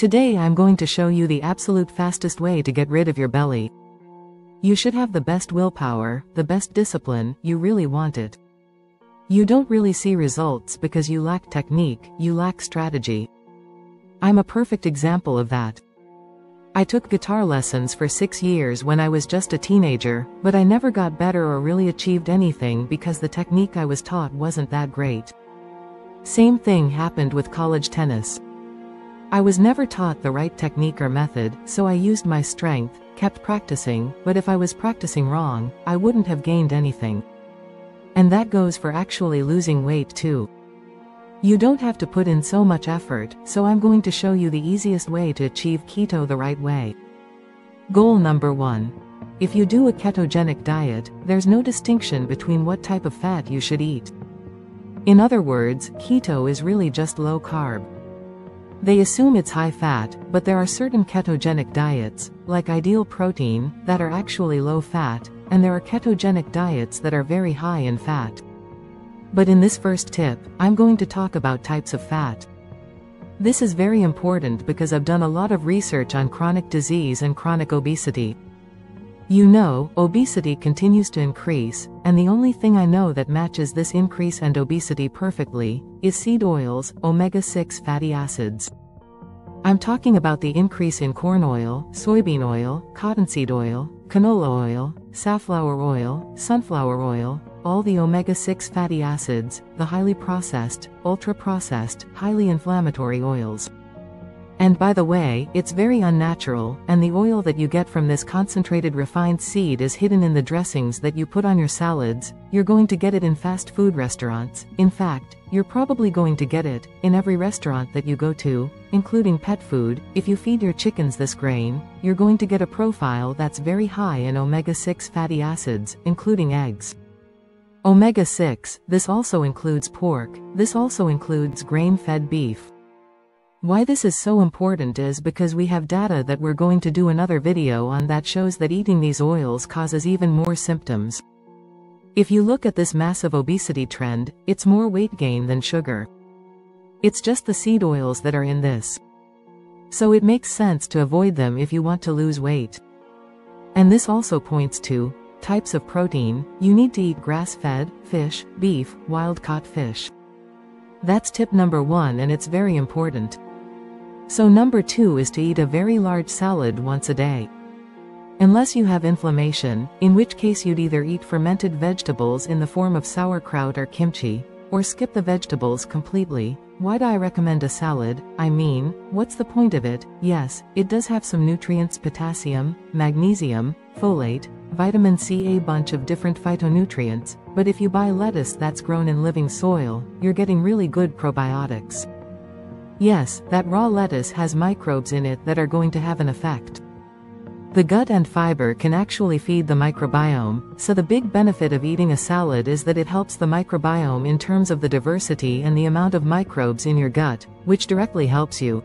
Today I'm going to show you the absolute fastest way to get rid of your belly. You should have the best willpower, the best discipline, you really want it. You don't really see results because you lack technique, you lack strategy. I'm a perfect example of that. I took guitar lessons for 6 years when I was just a teenager, but I never got better or really achieved anything because the technique I was taught wasn't that great. Same thing happened with college tennis. I was never taught the right technique or method, so I used my strength, kept practicing, but if I was practicing wrong, I wouldn't have gained anything. And that goes for actually losing weight too. You don't have to put in so much effort, so I'm going to show you the easiest way to achieve keto the right way. Goal number 1. If you do a ketogenic diet, there's no distinction between what type of fat you should eat. In other words, keto is really just low carb. They assume it's high fat, but there are certain ketogenic diets, like ideal protein, that are actually low fat, and there are ketogenic diets that are very high in fat. But in this first tip, I'm going to talk about types of fat. This is very important because I've done a lot of research on chronic disease and chronic obesity. You know, obesity continues to increase, and the only thing I know that matches this increase and obesity perfectly is seed oils, omega-6 fatty acids. I'm talking about the increase in corn oil, soybean oil, cottonseed oil, canola oil, safflower oil, sunflower oil, all the omega-6 fatty acids, the highly processed, ultra-processed, highly inflammatory oils. And by the way, it's very unnatural, and the oil that you get from this concentrated refined seed is hidden in the dressings that you put on your salads. You're going to get it in fast food restaurants. In fact, you're probably going to get it in every restaurant that you go to, including pet food. If you feed your chickens this grain, you're going to get a profile that's very high in omega-6 fatty acids, including eggs. Omega-6, this also includes pork, this also includes grain-fed beef. Why this is so important is because we have data that we're going to do another video on that shows that eating these oils causes even more symptoms. If you look at this massive obesity trend, it's more weight gain than sugar. It's just the seed oils that are in this. So it makes sense to avoid them if you want to lose weight. And this also points to types of protein. You need to eat grass-fed, fish, beef, wild-caught fish. That's tip number 1 and it's very important. So number 2 is to eat a very large salad once a day. Unless you have inflammation, in which case you'd either eat fermented vegetables in the form of sauerkraut or kimchi, or skip the vegetables completely. Why do I recommend a salad? I mean, what's the point of it? Yes, it does have some nutrients: potassium, magnesium, folate, vitamin C, a bunch of different phytonutrients, but if you buy lettuce that's grown in living soil, you're getting really good probiotics. Yes, that raw lettuce has microbes in it that are going to have an effect. The gut and fiber can actually feed the microbiome, so the big benefit of eating a salad is that it helps the microbiome in terms of the diversity and the amount of microbes in your gut, which directly helps you.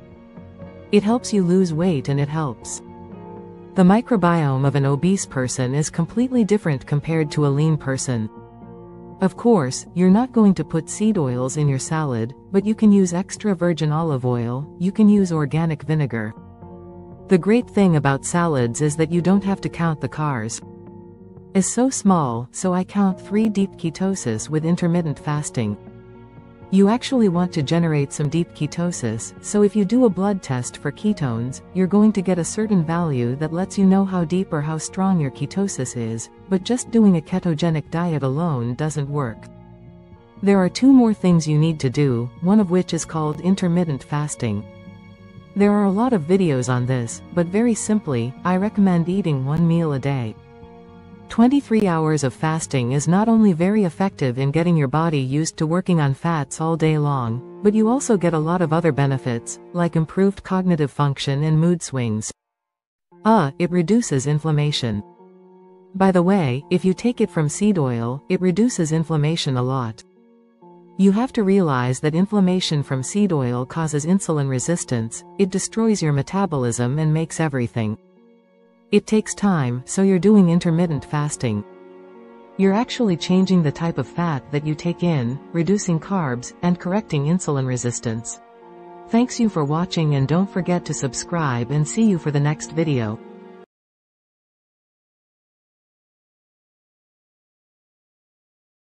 It helps you lose weight and it helps. The microbiome of an obese person is completely different compared to a lean person. Of course, you're not going to put seed oils in your salad, but you can use extra virgin olive oil, you can use organic vinegar. The great thing about salads is that you don't have to count the carbs. It's so small, so I count 3 deep ketosis with intermittent fasting. You actually want to generate some deep ketosis, so if you do a blood test for ketones, you're going to get a certain value that lets you know how deep or how strong your ketosis is, but just doing a ketogenic diet alone doesn't work. There are 2 more things you need to do, one of which is called intermittent fasting. There are a lot of videos on this, but very simply, I recommend eating 1 meal a day. 23 hours of fasting is not only very effective in getting your body used to working on fats all day long, but you also get a lot of other benefits, like improved cognitive function and mood swings. It reduces inflammation. By the way, if you take it from seed oil, it reduces inflammation a lot. You have to realize that inflammation from seed oil causes insulin resistance, it destroys your metabolism and makes everything. It takes time, so you're doing intermittent fasting. You're actually changing the type of fat that you take in, reducing carbs, and correcting insulin resistance. Thanks you for watching and don't forget to subscribe and see you for the next video.